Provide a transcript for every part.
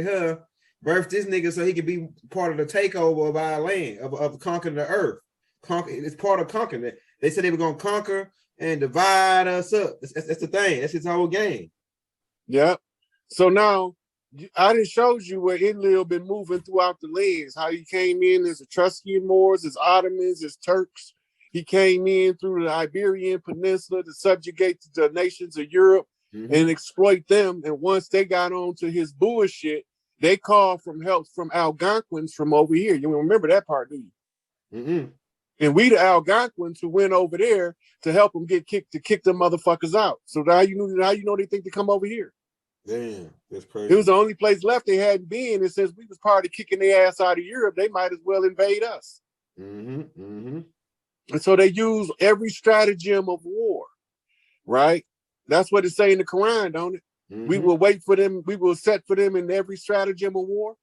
her, birthed this nigga so he could be part of the takeover of our land, of conquering the earth. It's part of conquering it. They said they were gonna conquer and divide us up. That's the thing. That's his whole game. Yeah. So now I done showed you where ENLIL been moving throughout the lands, how he came in as Etruscan Moors, as Ottomans, as Turks. He came in through the Iberian Peninsula to subjugate the nations of Europe and exploit them. And once they got on to his bullshit, they called from help from Algonquins from over here. You remember that part, do you? And we the Algonquins who went over there to help them get kicked, to kick them motherfuckers out. So now you know they think to come over here. Damn, that's crazy. It was the only place left they hadn't been, and since we was part of kicking their ass out of Europe, they might as well invade us. And so they use every stratagem of war, right? That's what it say in the Quran, don't it? We will wait for them. We will set for them in every stratagem of war.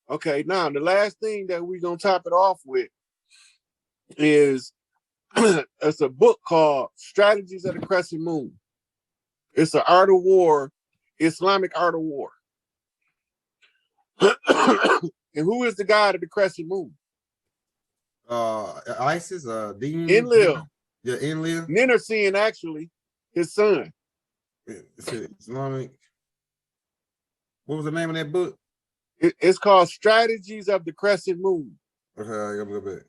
Okay, now the last thing that we're gonna top it off with is it's a book called Strategies of the Crescent Moon. It's an art of war, Islamic art of war. And who is the god of the Crescent Moon? ISIS, ENLIL. Yeah, ENLIL. Ninarsin, actually, his son. It's Islamic. What was the name of that book? It's called Strategies of the Crescent Moon. Okay, I got a little bit.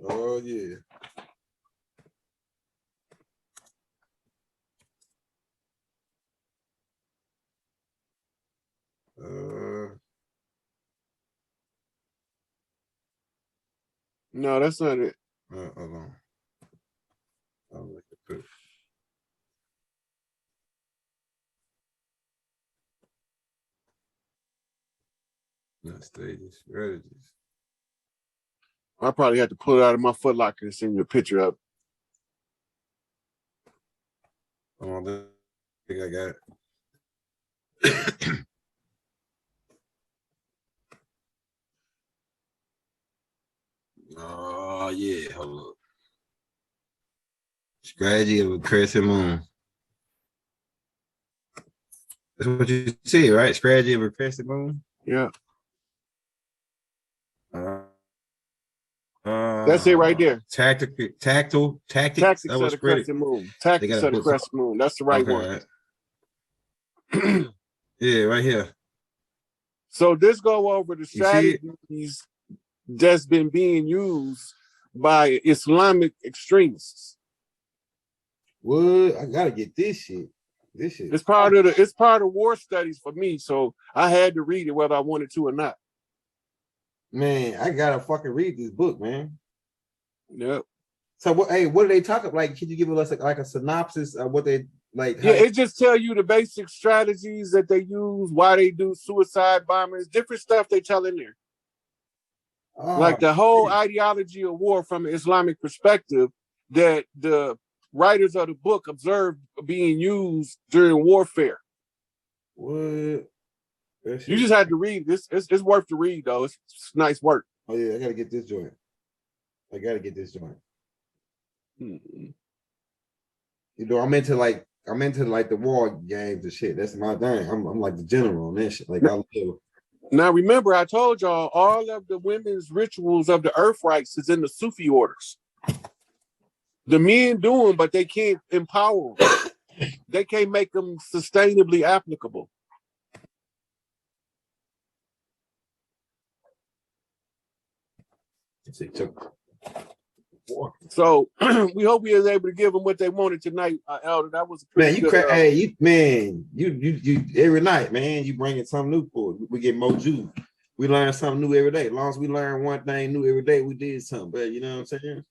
Oh yeah. No, that's not it. Hold on. I'll look at this. Not stages, strategies. I probably had to pull it out of my Foot Locker and send you a picture of it. Oh, I think I got it. Oh yeah, hold up. Strategy of a crescent moon. That's what you see, right? Strategy of a crescent moon. Yeah. That's it right there. Tactics of the Crescent Moon. Tactics of the Crescent Moon. That's the right one. Right. Yeah, right here. So this go over the strategies that's been being used by Islamic extremists. What? I gotta get this shit. This shit. It's part of war studies for me, so I had to read it whether I wanted to or not. Man, I gotta fucking read this book, man. Yep. So what? Hey, what do they talk about? Like, can you give us like a synopsis of what they like? Yeah, it just tell you the basic strategies that they use, why they do suicide bombers, different stuff they tell in there. Like the whole ideology of war from an Islamic perspective that the writers of the book observed being used during warfare. What? You just had to read this. It's worth to read though. It's nice work. Oh yeah, I gotta get this joint. You know, I'm into like the war games and shit. That's my thing. I'm like the general on that shit. Like I live. Now remember, I told y'all all of the women's rituals of the earth rites is in the Sufi orders. The men do them, but they can't empower them. They can't make them sustainably applicable. So we hope we was able to give them what they wanted tonight, Elder. That was a pretty good. You every night, man. You bringing something new for it. We get more juice. We learn something new every day. As long as we learn one thing new every day, we did something. But you know what I'm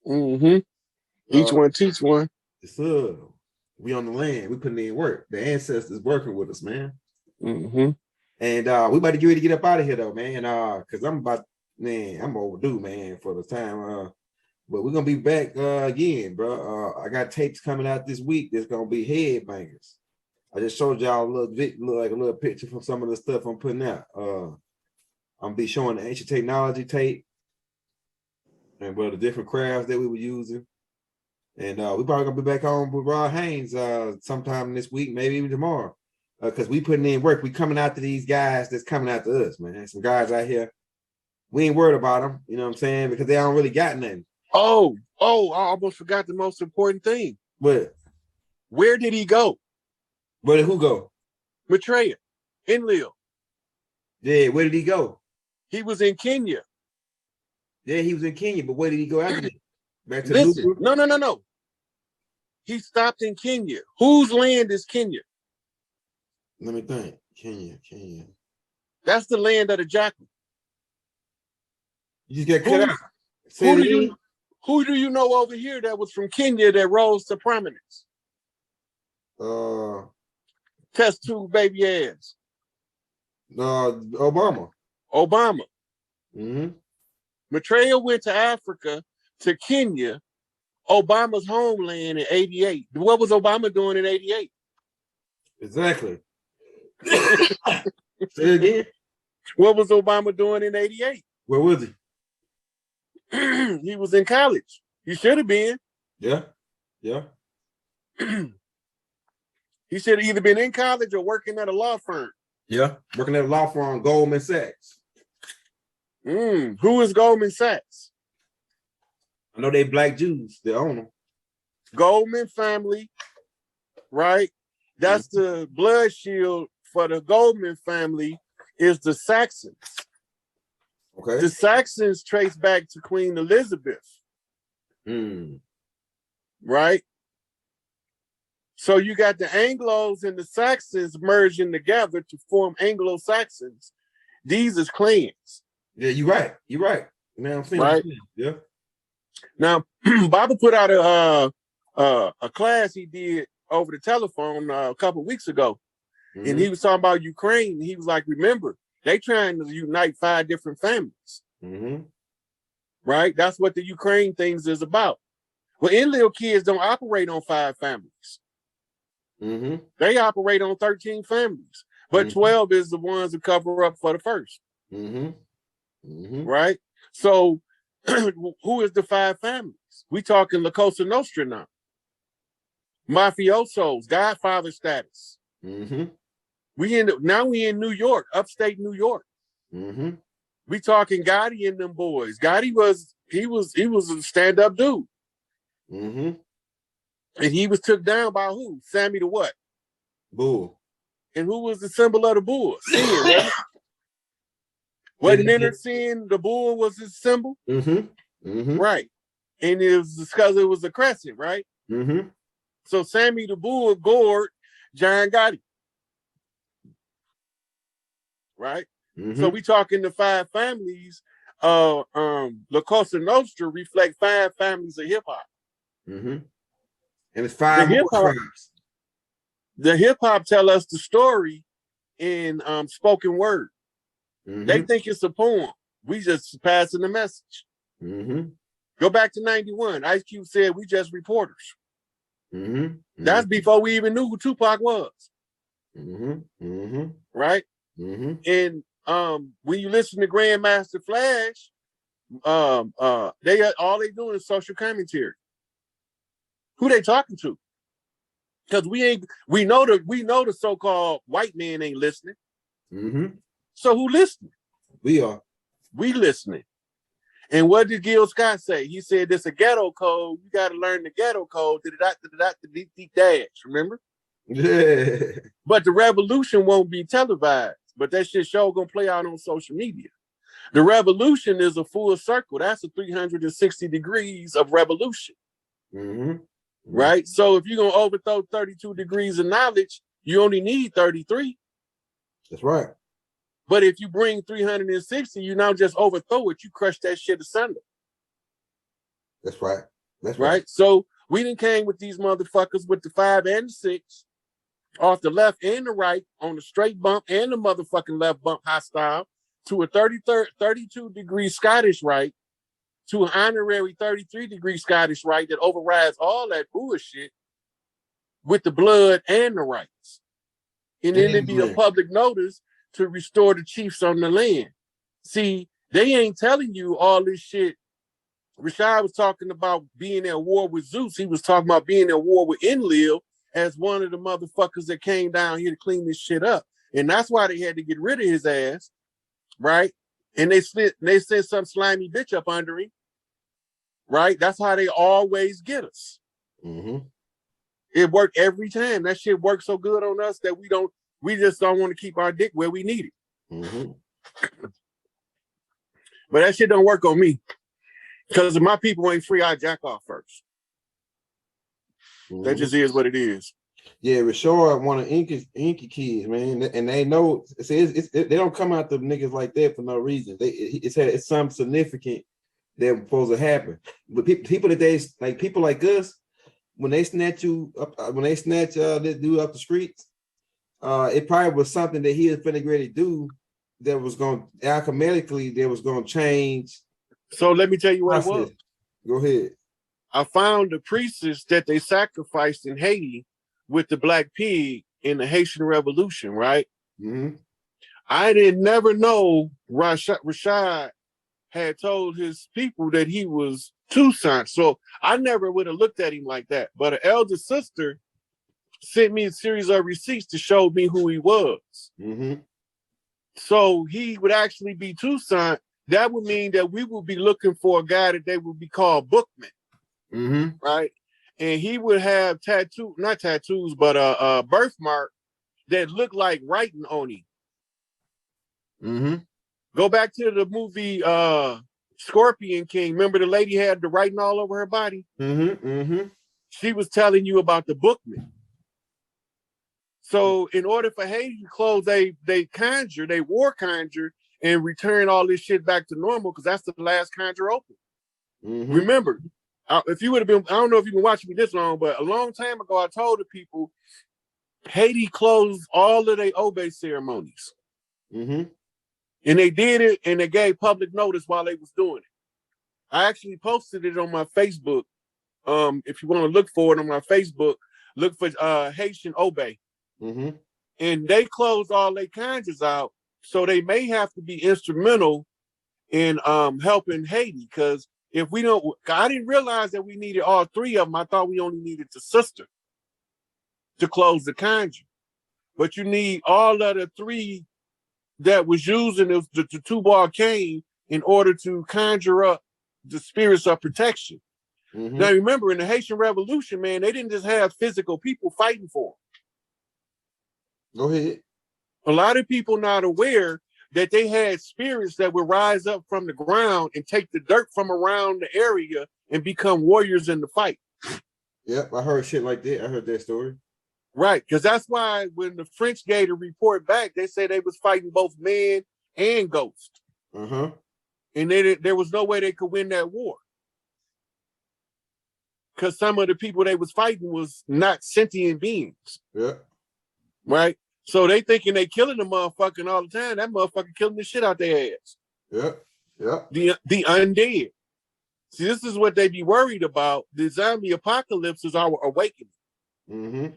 saying? Each one teach one. We on the land. We putting in work. The ancestors working with us, man. And we about to get ready to get up out of here though, man. Because I'm overdue, man, for the time. But we're gonna be back again, bro. I got tapes coming out this week that's gonna be headbangers. I just showed y'all a little bit, like a little picture from some of the stuff I'm putting out. I'm gonna be showing the ancient technology tape and the different crafts that we were using. And we probably gonna be back on with Rod Haynes sometime this week, maybe even tomorrow. Because we putting in work. We coming after these guys that's coming after us, man. Some guys out here. We ain't worried about them, you know what I'm saying? Because they don't really got nothing. Oh, I almost forgot the most important thing. What? Where did he go? Where did who go? Maitreya, ENLIL. Yeah, where did he go? He was in Kenya. Yeah, he was in Kenya, but where did he go after that? Back to Listen, no. He stopped in Kenya. Whose land is Kenya? Let me think. Kenya. That's the land of the jackal. You just got cut out. Who do you know over here that was from Kenya that rose to prominence? Test tube baby ass. Obama. Mm-hmm. Maitreya went to Africa, to Kenya, Obama's homeland in 88. What was Obama doing in 88? Exactly. Say it again. What was Obama doing in 88? Where was he? He was in college. He should have been. Yeah. He should have either been in college or working at a law firm. Yeah, working at a law firm, Goldman Sachs. Who is Goldman Sachs? I know they black Jews. They own them. Goldman family, right? That's the blood shield for the Goldman family is the Saxons. Okay. The Saxons trace back to Queen Elizabeth. Right? So you got the Anglos and the Saxons merging together to form Anglo-Saxons. These is clans. Yeah, you're right. Man, I'm saying right. Yeah. Now, Baba put out a class he did over the telephone a couple of weeks ago, and he was talking about Ukraine. He was like, "Remember, they trying to unite 5 different families, right? That's what the Ukraine things is about. Well, ENLIL kids don't operate on 5 families. They operate on 13 families, but 12 is the ones that cover up for the first. Right? So who is the 5 families? We talking La Cosa Nostra now. Mafiosos, Godfather status. We in New York, upstate New York. We talking Gotti and them boys. Gotti was a stand-up dude. And he was took down by who? Sammy the what? Bull. And who was the symbol of the bull? Sin, right? Wasn't Leonard saying the bull was his symbol? Right. And it was because it was a crescent, right? So Sammy the bull gored John Gotti. Right? So we talking the 5 families. La Cosa Nostra reflect 5 families of hip-hop. And it's 5 more tribes. The hip-hop tell us the story in spoken word. They think it's a poem. We just passing the message. Go back to 91. Ice Cube said we just reporters. That's before we even knew who Tupac was. Right? And when you listen to Grandmaster Flash, all they doing is social commentary. Who they talking to? Because we know the so-called white man ain't listening. So who listening? We are. We listening. And what did Gil Scott say? He said this a ghetto code. You got to learn the ghetto code. Dash. Remember? Yeah. But the revolution won't be televised. But that shit show gonna play out on social media. The revolution is a full circle. That's a 360 degrees of revolution. Right? So if you're gonna overthrow 32 degrees of knowledge, you only need 33. That's right. But if you bring 360, you now just overthrow it, you crush that shit asunder. That's right. That's right. So we done came with these motherfuckers with the 5 and the 6, off the left and the right, on the straight bump and the motherfucking left bump hostile, to a 32 degree Scottish right, to an honorary 33 degree Scottish right that overrides all that bullshit with the blood and the rights. and then it'd be a public notice to restore the chiefs on the land. See, they ain't telling you all this shit. Rashad was talking about being at war with Zeus. He was talking about being at war with ENLIL as one of the motherfuckers that came down here to clean this shit up. And that's why they had to get rid of his ass, right? And they sent some slimy bitch up under him, right? That's how they always get us. It worked every time. That shit worked so good on us that we just don't want to keep our dick where we need it. But that shit don't work on me. Because if my people ain't free, I jack off first. That just is what it is. Yeah, Rashard one of Inky kids, man, and they know. See, they don't come out to niggas like that for no reason. It's something significant that's supposed to happen. But people that they like, people like us, when they snatch you up, this dude up the streets, it probably was something that he was finna ready to do that was going alchemically that was going to change. So let me tell you what it was. Go ahead. I found the priestess that they sacrificed in Haiti with the black pig in the Haitian Revolution, right? I didn't never know Rashad had told his people that he was Toussaint. So I never would have looked at him like that. But an elder sister sent me a series of receipts to show me who he was. So he would actually be Toussaint. That would mean that we would be looking for a guy that they would be called Bookman, right? And he would have not tattoos, but a birthmark that looked like writing on him. Go back to the movie Scorpion King. Remember the lady had the writing all over her body? She was telling you about the Bookman. So in order for Haiti to close, they war conjure and return all this shit back to normal, because that's the last conjure open. Remember, if you would have been, I don't know if you've been watching me this long, but a long time ago, I told the people, Haiti closed all of their Obe ceremonies. And they did it, and they gave public notice while they was doing it. I actually posted it on my Facebook. If you want to look for it on my Facebook, look for Haitian Obe. And they closed all their conjures out. So they may have to be instrumental in helping Haiti, because if we don't, I didn't realize that we needed all three of them. I thought we only needed the sister to close the conjure. But you need all of the three that was using the two-ball cane in order to conjure up the spirits of protection. Now remember, in the Haitian Revolution, man, they didn't just have physical people fighting for them. Go ahead. A lot of people not aware that they had spirits that would rise up from the ground and take the dirt from around the area and become warriors in the fight. Yep, I heard shit like that. I heard that story. Right, because that's why when the French gave the report back, they said they was fighting both man and ghost. And there was no way they could win that war, because some of the people they was fighting was not sentient beings. Right? So they thinking they killing the motherfucking all the time. That motherfucker killing the shit out their ass. The undead. See, this is what they be worried about. The zombie apocalypse is our awakening.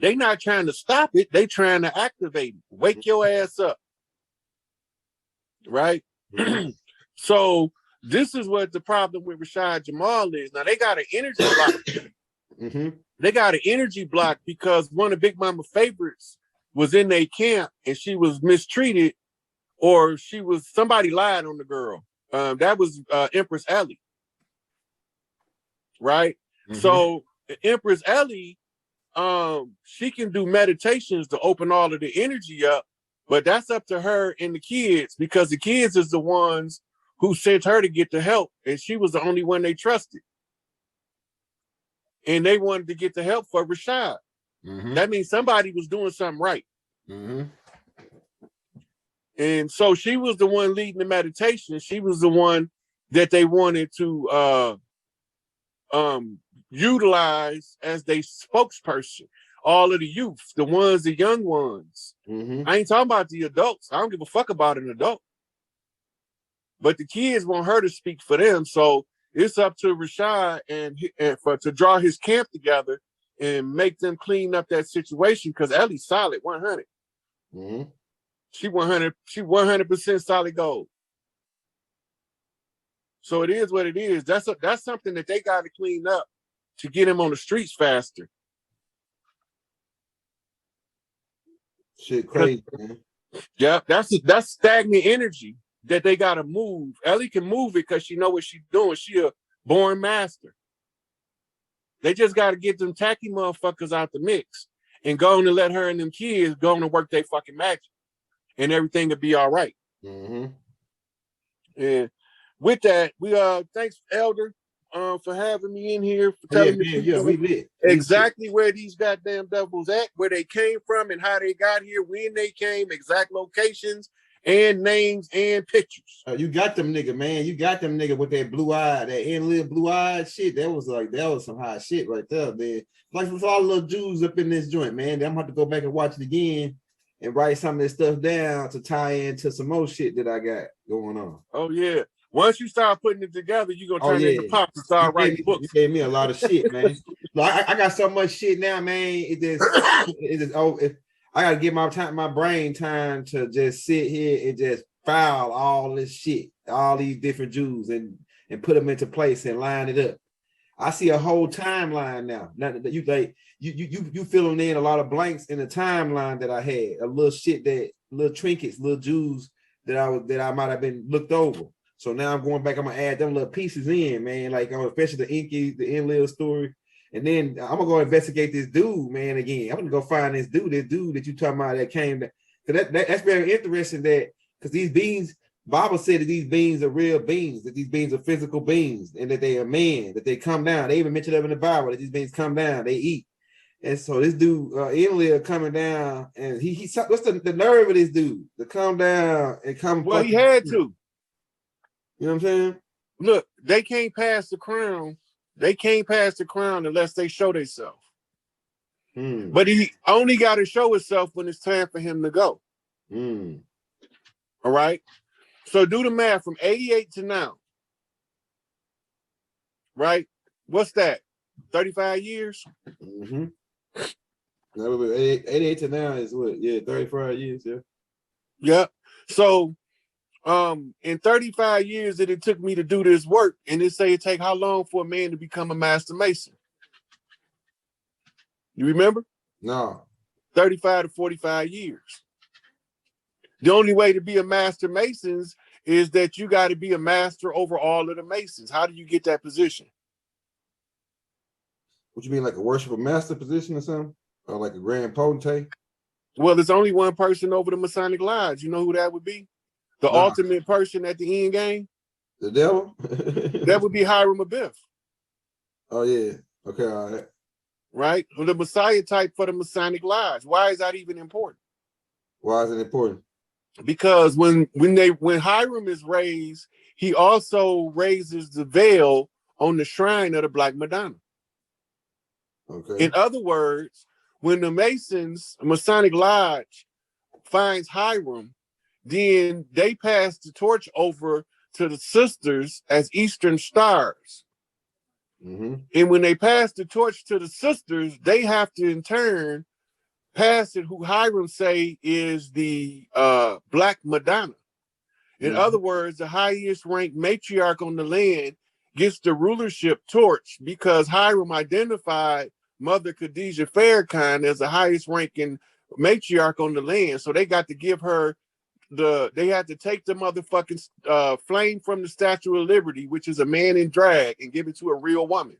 They not trying to stop it. They trying to activate it. Wake your ass up. Right? So this is what the problem with Rashad Jamal is. Now they got an energy block. They got an energy block because one of Big Mama favorites was in their camp and she was mistreated, or somebody lied on the girl. That was Empress Ellie. Right? So Empress Ellie, she can do meditations to open all of the energy up, but that's up to her and the kids, because the kids is the ones who sent her to get the help, and she was the only one they trusted. And they wanted to get the help for Rashad. That means somebody was doing something right. And so she was the one leading the meditation. She was the one that they wanted to utilize as their spokesperson. All of the youth, the young ones. I ain't talking about the adults. I don't give a fuck about an adult. But the kids want her to speak for them. So it's up to Rashad to draw his camp together and make them clean up that situation, because Ellie's solid 100. Mm-hmm. She 100% solid gold. So it is what it is. That's something that they got to clean up to get him on the streets faster. Shit crazy, man. Yeah, that's stagnant energy that they got to move. Ellie can move it because she know what she's doing. She a born master. They just got to get them tacky motherfuckers out the mix and go on and let her and them kids go on and work their fucking magic, and everything will be all right. Mm-hmm. And with that, we thanks Elder for having me in here, for telling me we lit. Exactly where these goddamn devils at, where they came from and how they got here, when they came, exact locations and names and pictures. You got them nigga, man. You got them nigga with that blue eye, that ENLIL blue eyed shit. That was some high shit right there, man. Like with all the little Jews up in this joint, man. I'm gonna have to go back and watch it again and write some of this stuff down to tie into some more shit that I got going on. Oh yeah. Once you start putting it together, you're gonna turn into pop and start writing books. You gave me a lot of shit, man. I got so much shit now, man. I gotta give my brain time to just sit here and just file all this shit, all these different Jews, and put them into place and line it up. I see a whole timeline now. Now that you filling in a lot of blanks in the timeline that I had, a little shit, that little trinkets, little Jews that I might have been looked over. So now I'm going back. I'm gonna add them little pieces in, man. Like especially the Inky, the ENLIL story, and then I'm gonna go investigate this dude, man. Again, I'm gonna go find this dude that you talking about that came. That's very interesting. That because these beings, Bible said that these beings are real beings, that these beings are physical beings, and that they are men, that they come down. They even mentioned them in the Bible that these beings come down, they eat. And so this dude, ENLIL, coming down, and he what's the nerve of this dude to come down and come? Well, he had to. You know what I'm saying? Look, they can't pass the crown. They can't pass the crown unless they show themselves. But he only got to show himself when it's time for him to go. All right? So do the math from 88 to now. Right? What's that? 35 years? Mm-hmm. 88 to now is what? Yeah, 35 years, yeah. Yeah. So in 35 years that it took me to do this work, and it say it take how long for a man to become a master mason? You remember? No. 35 to 45 years. The only way to be a master mason is that you got to be a master over all of the masons. How do you get that position? What you mean, like a worshipful master position or something? Or like a grand potentate? Well, there's only one person over the Masonic Lodge. You know who that would be? The ultimate person at the end game? The devil? That would be Hiram Abiff. Oh, yeah. Okay, all right. Right? The Messiah type for the Masonic Lodge. Why is that even important? Why is it important? Because when Hiram is raised, he also raises the veil on the shrine of the Black Madonna. Okay. In other words, when the Masons, Masonic Lodge, finds Hiram, then they pass the torch over to the sisters as Eastern Stars. And when they pass the torch to the sisters, they have to in turn pass it who Hiram say is the Black Madonna. In other words, the highest ranked matriarch on the land gets the rulership torch because Hiram identified Mother Khadijah Farrakhan as the highest ranking matriarch on the land. So they got to give her they had to take the motherfucking flame from the Statue of Liberty, which is a man in drag, and give it to a real woman.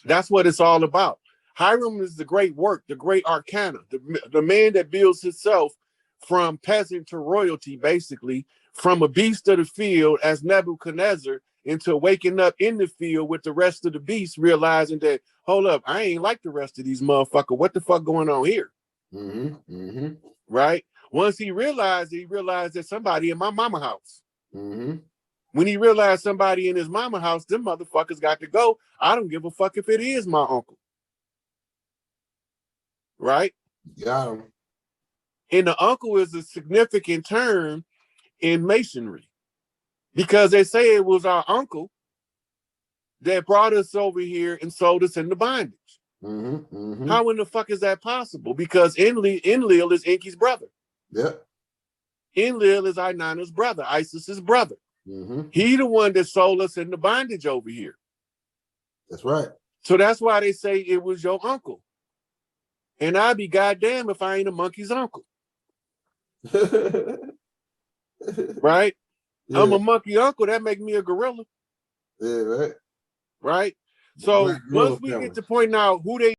That's what it's all about. Hiram is the great work, the great arcana, the man that builds himself from peasant to royalty, basically, from a beast of the field as Nebuchadnezzar into waking up in the field with the rest of the beasts, realizing that, hold up, I ain't like the rest of these motherfuckers. What the fuck going on here? Right? Once he realized that somebody in my mama house. When he realized somebody in his mama house, them motherfuckers got to go. I don't give a fuck if it is my uncle. Right? Got him. And the uncle is a significant term in masonry because they say it was our uncle that brought us over here and sold us into bondage. How in the fuck is that possible? Because ENLIL is Inky's brother. Yep. ENLIL is Inanna's brother, ISIS's brother. He the one that sold us into bondage over here. That's right. So that's why they say it was your uncle. And I'd be goddamn if I ain't a monkey's uncle. Right? Yeah. I'm a monkey uncle. That make me a gorilla. Yeah, right. Right? So once we get to point out who they